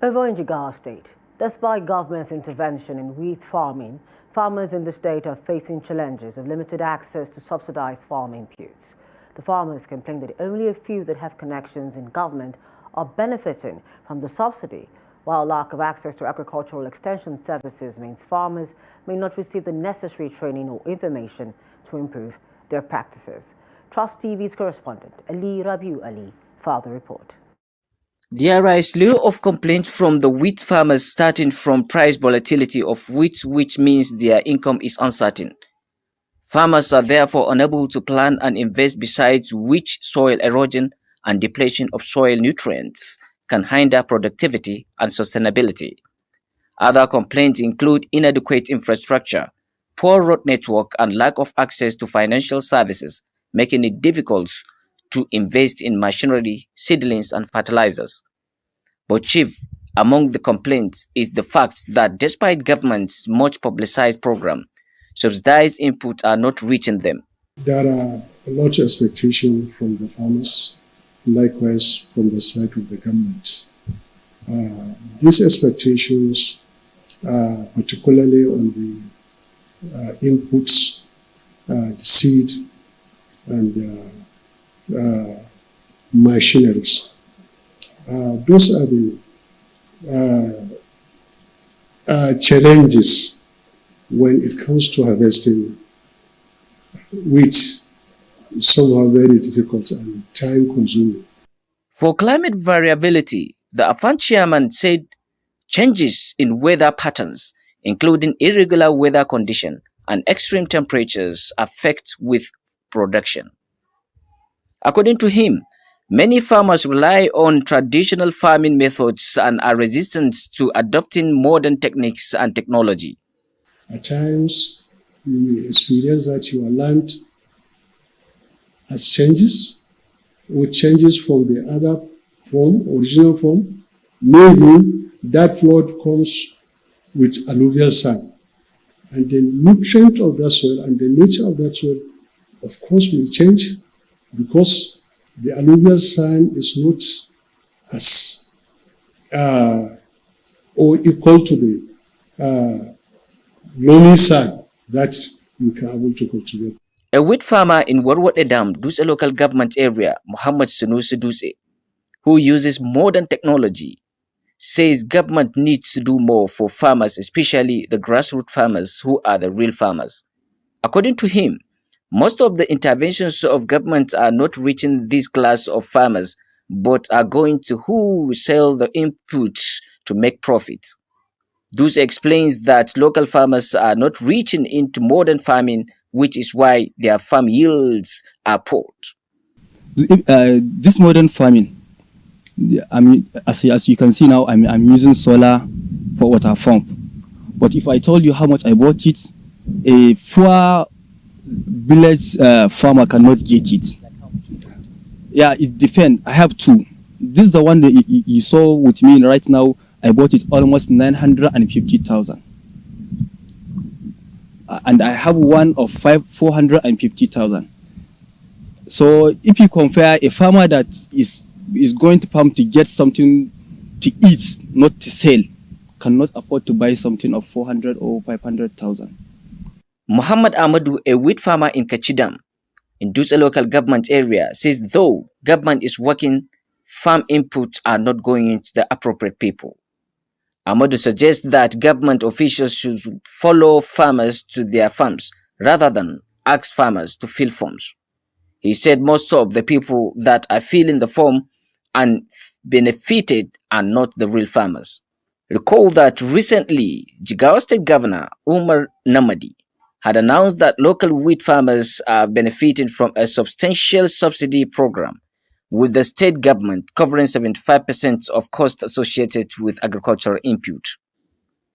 Over in Jigawa State, despite government's intervention in wheat farming, farmers in the state are facing challenges of limited access to subsidized farm inputs. The farmers complain that only a few that have connections in government are benefiting from the subsidy, while lack of access to agricultural extension services means farmers may not receive the necessary training or information to improve their practices. Trust TV's correspondent Ali Rabiu Ali filed the report. There are a slew of complaints from the wheat farmers, starting from price volatility of wheat, which means their income is uncertain. Farmers are therefore unable to plan and invest, besides which soil erosion and depletion of soil nutrients can hinder productivity and sustainability. Other complaints include inadequate infrastructure, poor road network, and lack of access to financial services, making it difficult to invest in machinery, seedlings, and fertilizers. But chief among the complaints is the fact that despite government's much publicized program, subsidized inputs are not reaching them. There are a lot of expectations from the farmers, likewise from the side of the government. These expectations, particularly on the inputs, the seed, and machineries. Those are the challenges when it comes to harvesting wheat. It's somehow very difficult and time-consuming. For climate variability, the AFAN chairman said changes in weather patterns, including irregular weather conditions and extreme temperatures, affect with production. According to him, many farmers rely on traditional farming methods and are resistant to adopting modern techniques and technology. At times, you may experience that your land has changes, or changes from the other form, original form. Maybe that flood comes with alluvial sand. And the nutrient of that soil and the nature of that soil, of course, will change, because the alluvial sand is not as or equal to the loamy sand that you can able to cultivate. A wheat farmer in Warwade Dam, Dutse local government area, Muhammad Sunusi Dutse, who uses modern technology, says government needs to do more for farmers, especially the grassroots farmers who are the real farmers. According to him, most of the interventions of government are not reaching this class of farmers, but are going to who sell the inputs to make profit. This explains that local farmers are not reaching into modern farming, which is why their farm yields are poor. This modern farming, as you can see now, I'm using solar for water pump. But if I told you how much I bought it, a poor village farmer cannot get it. Yeah, it depends. I have two. This is the one that you saw with me right now. I bought it almost 950,000. And I have one of 450,000. So if you compare a farmer that is going to farm to get something to eat, not to sell, cannot afford to buy something of 400 or 500,000. Muhammad Ahmadu, a wheat farmer in Kachidam, in Dutse local government area, says though government is working, farm inputs are not going into the appropriate people. Ahmadu suggests that government officials should follow farmers to their farms rather than ask farmers to fill forms. He said most of the people that are filling the form and benefited are not the real farmers. Recall that recently, Jigawa State Governor Umar Namadi had announced that local wheat farmers are benefiting from a substantial subsidy program, with the state government covering 75% of costs associated with agricultural input.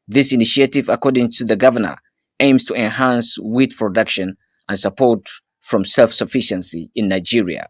This initiative, according to the governor, aims to enhance wheat production and support from self-sufficiency in Nigeria.